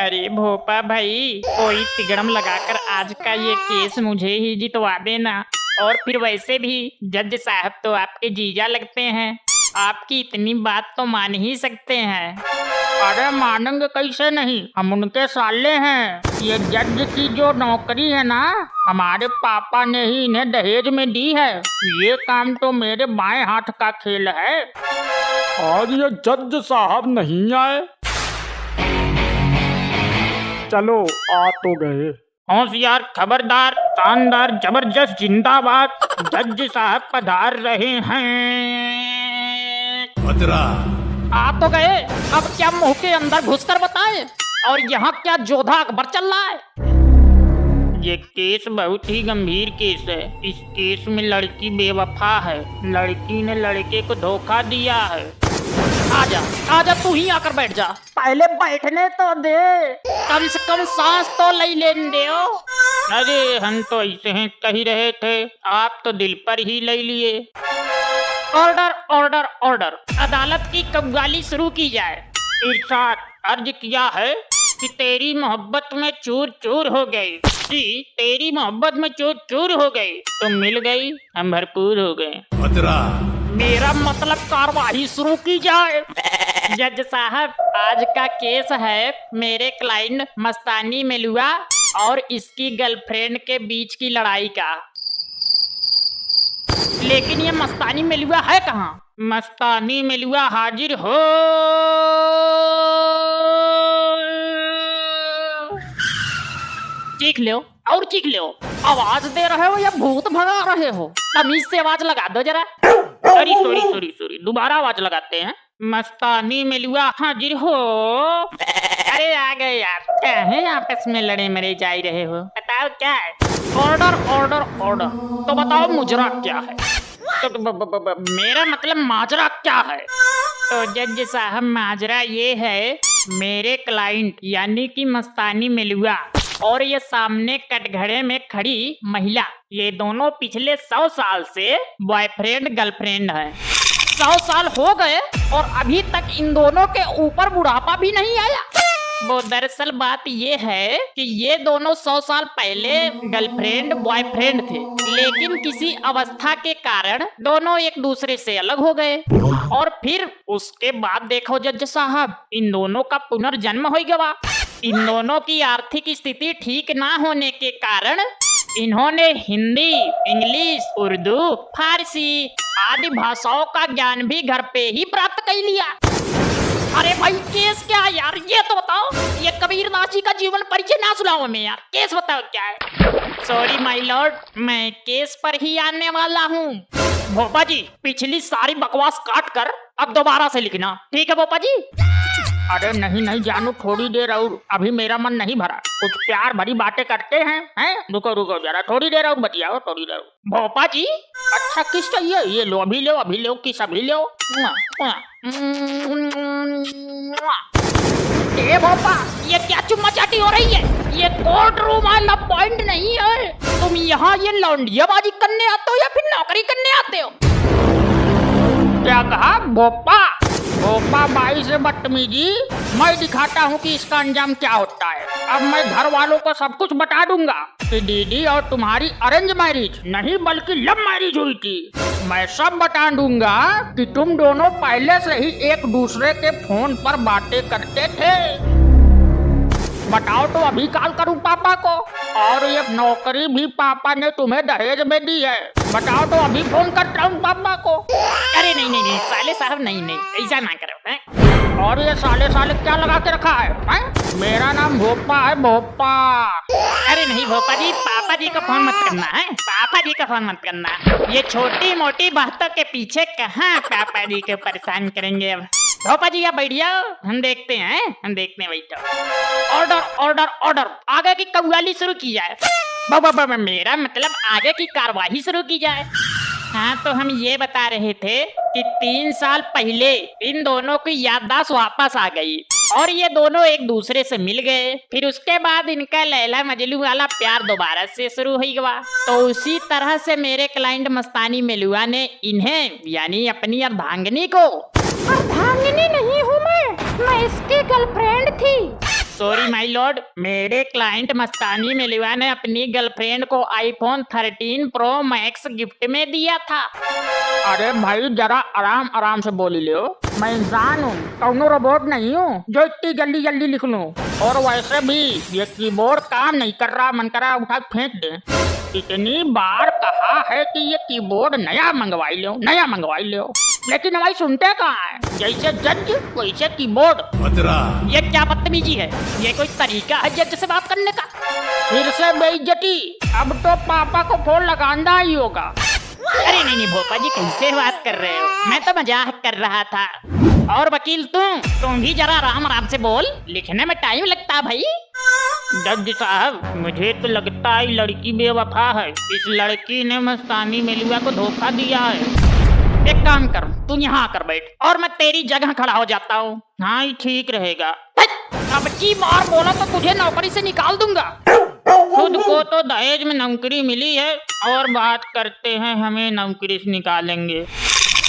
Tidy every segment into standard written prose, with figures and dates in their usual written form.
अरे भोपा भाई, कोई तिगड़म लगाकर आज का ये केस मुझे ही जितवा देना। और फिर वैसे भी जज साहब तो आपके जीजा लगते हैं, आपकी इतनी बात तो मान ही सकते हैं। अरे मानेंगे कैसे नहीं, हम उनके साले हैं। ये जज की जो नौकरी है ना, हमारे पापा ने ही इन्हें दहेज में दी है। ये काम तो मेरे बाएं हाथ का खेल है। आज ये जज साहब नहीं आए। चलो आ तो गए। होशियार, खबरदार, शानदार, जबरदस्त, जिंदाबाद। जज साहब पधार रहे हैं। आ तो गए, अब क्या मुंह के अंदर घुसकर बताए। और यहाँ क्या जोधा अकबर चल रहा है। ये केस बहुत ही गंभीर केस है। इस केस में लड़की बेवफा है, लड़की ने लड़के को धोखा दिया है। आजा आजा, तू ही आकर बैठ जा। पहले बैठने तो दे, कम से कम सांस तो ले लेने दे। अरे हम तो ऐसे हैं कह ही रहे थे, आप तो दिल पर ही ले लिए। ऑर्डर ऑर्डर ऑर्डर, अदालत की कव्वाली शुरू की जाए। इरशाद, अर्ज किया है कि तेरी मोहब्बत में चूर चूर हो गई। जी, तेरी मोहब्बत में चूर चूर हो गई। तुम मिल गई, हम भरपूर हो गए। मेरा मतलब कार्रवाई शुरू की जाए। जज साहब, आज का केस है मेरे क्लाइंट मस्तानी मेलुआ और इसकी गर्लफ्रेंड के बीच की लड़ाई का। लेकिन ये मस्तानी मेलुआ है कहाँ? मस्तानी मेलुआ हाजिर हो। चीख लो और चीख लो। आवाज दे रहे हो या भूत भगा रहे हो? तमीज से आवाज लगा दो जरा। सॉरी सॉरी सॉरी सॉरी, दोबारा आवाज लगाते हैं। मस्तानी मेलुआ हाजिर हो। अरे आ गए यार, क्या है आपस में लड़े मरे जा रहे हो? बताओ क्या है? Order order order. तो बताओ मुजरा क्या है? तो मेरा मतलब माजरा क्या है? तो जज साहब, माजरा ये है, मेरे क्लाइंट यानी कि मस्तानी मेलुआ और ये सामने कटघरे में खड़ी महिला, ये दोनों पिछले 100 साल से बॉयफ्रेंड गर्लफ्रेंड हैं। 100 साल हो गए और अभी तक इन दोनों के ऊपर बुढ़ापा भी नहीं आया। वो दरअसल बात ये है कि ये दोनों 100 साल पहले गर्लफ्रेंड बॉयफ्रेंड थे, लेकिन किसी अवस्था के कारण दोनों एक दूसरे से अलग हो गए। और फिर उसके बाद देखो जज साहब, इन दोनों का पुनर्जन्म हो गया। इन दोनों की आर्थिक स्थिति ठीक ना होने के कारण इन्होंने हिंदी, इंग्लिश, उर्दू, फारसी आदि भाषाओं का ज्ञान भी घर पे ही प्राप्त कर लिया। अरे भाई, केस क्या है यार, ये तो बताओ। ये कबीरदास जी का जीवन परिचय ना सुनाओ मैं यार, केस बताओ क्या है। सॉरी माय लॉर्ड, मैं केस पर ही आने वाला हूँ। भोपा जी, पिछली सारी बकवास काट कर अब दोबारा से लिखना, ठीक है भोपा जी? अरे नहीं नहीं जानू, थोड़ी देर और, अभी मेरा मन नहीं भरा। कुछ प्यार भरी बातें करते हैं। रुको रुको जरा, थोड़ी देर और बतियाओ, थोड़ी देर। भोपा जी, अच्छा किस चाहिए? ये लो, अभी लो, अभी लो, किस अभी लो। ए भोपा, ये क्या चुम्मा चाटी हो रही है? ये कोर्ट रूम वाला पॉइंट नहीं है। तुम यहाँ ये लौंडियाबाजी करने आते हो या फिर नौकरी करने आते हो? क्या कहा भोपा? भोपा बाई से बदतमीजी? मैं दिखाता हूँ कि इसका अंजाम क्या होता है। अब मैं घर वालों को सब कुछ बता दूंगा कि दीदी और तुम्हारी अरेंज मैरिज नहीं बल्कि लव मैरिज हुई थी। मैं सब बता दूंगा कि तुम दोनों पहले से ही एक दूसरे के फोन पर बातें करते थे। बताओ तो अभी कॉल करूं पापा को? और ये नौकरी भी पापा ने तुम्हें दहेज में दी है। बताओ तो अभी फोन करता हूँ पापा को। अरे नहीं नहीं नहीं साले साहब, नहीं नहीं, ऐसा ना करो। और ये साले साले क्या लगा के रखा है? मेरा नाम भोपा है, भोपा। अरे नहीं भोपा जी, पापा जी का फोन मत करना है, पापा जी का फोन मत करना। ये छोटी मोटी बातों के पीछे कहाँ पापा जी को परेशान करेंगे। अब भोपा जी आप बैठ जाओ, हम देखते हैं, हम देखते हैं। बैठो। ऑर्डर ऑर्डर ऑर्डर, आगे की कव्वाली शुरू की जाए। मेरा मतलब आगे की कार्रवाई शुरू की जाए। हाँ, तो हम ये बता रहे थे कि 3 साल पहले इन दोनों की याददाश्त वापस आ गई और ये दोनों एक दूसरे से मिल गए। फिर उसके बाद इनका लैला मजनू वाला प्यार दोबारा से शुरू हो गया। तो उसी तरह से मेरे क्लाइंट मस्तानी मेलुआ ने इन्हें यानी अपनी अर्धांगिनी को। अर्धांगिनी नहीं हूँ मैं इसकी गर्लफ्रेंड थी। सॉरी माय लॉर्ड, मेरे क्लाइंट मस्तानी मेलिवा ने अपनी गर्लफ्रेंड को आईफोन 13 प्रो मैक्स गिफ्ट में दिया था। अरे भाई जरा आराम आराम से बोली लो। मैं इंसान हूँ, कौनो रोबोट नहीं हूँ जो इतनी जल्दी जल्दी लिख लूँ। और वैसे भी ये कीबोर्ड काम नहीं कर रहा, मन करा उठा फेंक दे। इतनी बार कहा है कि ये कीबोर्ड नया मंगवाई लो, नया मंगवाई लो, लेकिन हमारी सुनते कहाँ है। जैसे जज वैसे कीबोर्ड। ये क्या बदतमीजी है? ये कोई तरीका है जज से बात करने का? फिर से बेइज्जती। अब तो पापा को फोन लगाना ही होगा। अरे नहीं भोपा जी, कैसे बात कर रहे हो? मैं तो मजाक कर रहा था। और वकील तुम भी जरा आराम आराम से बोल, लिखने में टाइम लगता है भाई। जज साहब, मुझे तो लगता है लड़की बेवफा है। इस लड़की ने मस्तानी मेलिवा को धोखा दिया है। एक काम कर, तू यहाँ आकर बैठ और मैं तेरी जगह खड़ा हो जाता हूँ। हाँ ही ठीक रहेगा। अब की बार बोला तो तुझे नौकरी से निकाल दूंगा। खुद को तो दहेज में नौकरी मिली है और बात करते हैं हमें नौकरी से निकालेंगे।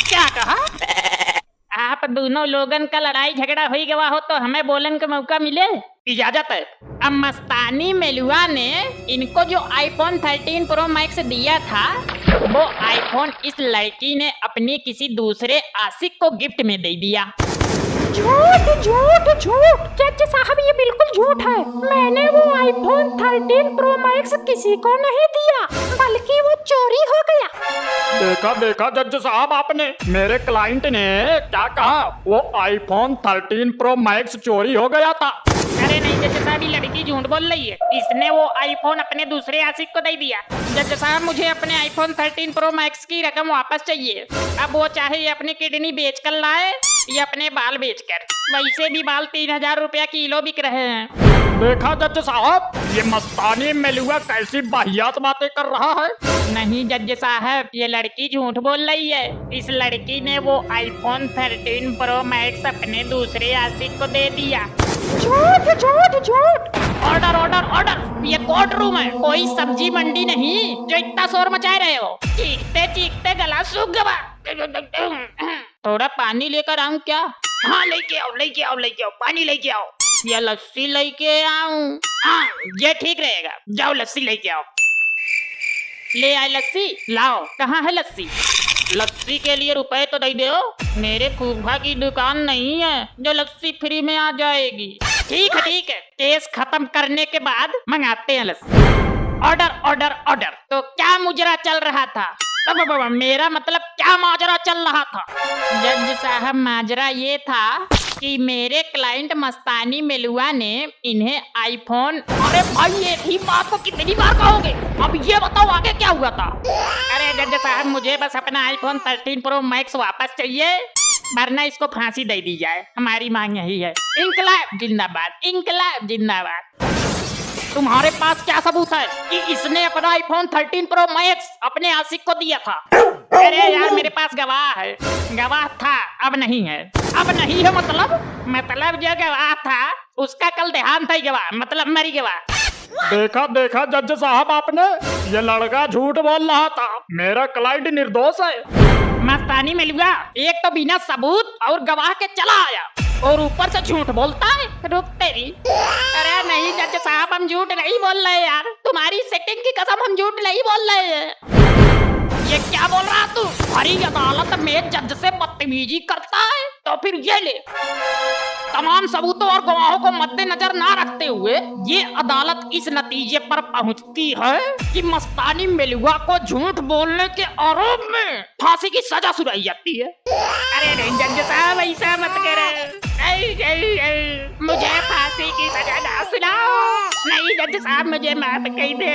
क्या कहा? आप दोनों लोगन का लड़ाई झगड़ा हुई गवा हो तो हमें बोलन का मौका मिले, इजाजत है। अब मस्तानी मेलुआ ने इनको जो आईफोन 13 प्रो मैक्स दिया था, वो आईफोन इस लड़की ने अपनी किसी दूसरे आशिक को गिफ्ट में दे दिया। झूठ झूठ झूठ, जज साहब ये बिल्कुल झूठ है। मैंने वो आईफोन 13 प्रो मैक्स किसी को नहीं दिया, बल्कि वो चोरी हो गया। देखा देखा जज साहब, आपने मेरे क्लाइंट ने क्या कहा, वो आईफोन 13 प्रो मैक्स चोरी हो गया था। अरे नहीं जज साहब, ये लड़की झूठ बोल रही है। इसने वो आईफोन अपने दूसरे आशिक को दे दिया। जज साहब, मुझे अपने आईफोन 13 प्रो मैक्स की रकम वापस चाहिए। अब वो चाहे अपनी किडनी बेच कर लाए या अपने बाल बेचकर। वैसे भी बाल 3000 रुपया किलो बिक रहे हैं। देखा जज साहब, ये मस्तानी मेलुआ कैसी वाहियात बातें कर रहा है। नहीं जज साहब, ये लड़की झूठ बोल रही है। इस लड़की ने वो आईफोन 13 प्रो मैक्स अपने दूसरे आशिक को दे दिया। झूठ झूठ झूठ। ऑर्डर ऑर्डर ऑर्डर, ये कोर्ट रूम है, कोई सब्जी मंडी नहीं जो इतना शोर मचा रहे हो। चीखते चीखते गला सूख गया। थोड़ा पानी लेकर आऊं क्या? हाँ लेके आओ लेके आओ लेके आओ, पानी लेके आओ या लस्सी लेके आऊं? हाँ ये ठीक रहेगा, जाओ लस्सी लेके आओ। ले आए लस्सी, लाओ। कहाँ है लस्सी? लस्सी के लिए रुपए तो दे दो। मेरे फूफा की दुकान नहीं है जो लस्सी फ्री में आ जाएगी। ठीक है, केस खत्म करने के बाद मंगाते हैं लस्सी। Order order order. तो क्या मुजरा चल रहा था? मेरा मतलब क्या माजरा चल रहा था? जज साहब, माजरा ये था कि मेरे क्लाइंट मस्तानी मेलुआ ने इन्हें आईफोन। अरे भाई, ये ही बात को कितनी बार कहोगे? अब ये बताओ आगे क्या हुआ था? अरे जज साहब, मुझे बस अपना आईफोन 13 प्रो मैक्स वापस चाहिए, वरना इसको फांसी दे दी जाए। हमारी मांग यही है। इंकलाब जिंदाबाद, इंकलाब जिंदाबाद। तुम्हारे पास क्या सबूत है कि इसने अपना आईफोन 13 प्रो मैक्स अपने आशिक को दिया था? अरे यार, मेरे पास गवाह है। गवाह था, अब नहीं है। अब नहीं है मतलब जो गवाह था उसका कल देहांत है गवाह, मतलब मरी गवाह। देखा देखा जज साहब, आपने ये लड़का झूठ बोल रहा था। मेरा क्लाइंट निर्दोष है। मस्तानी मेलुआ एक तो बिना सबूत और गवाह के चला आया और ऊपर से झूठ बोलता है। रुक तेरी। अरे नहीं जज साहब, हम झूठ नहीं बोल रहे यार, तुम्हारी सेटिंग की कसम, हम झूठ नहीं बोल रहे हैं। ये क्या बोल रहा तू? हमारी अदालत में जज से बदतमीजी करता है? तो फिर ये ले, तमाम सबूतों और गवाहों को मद्देनजर ना रखते हुए ये अदालत इस नतीजे पर पहुंचती है कि मस्तानी मेलुआ को झूठ बोलने के आरोप में फांसी की सजा सुनाई जाती है। अरे नहीं जज साहब, ऐसा मत करे। मुझे फांसी की सजा ना सुनाओ। नहीं जज साहब, मुझे माफ कर दो।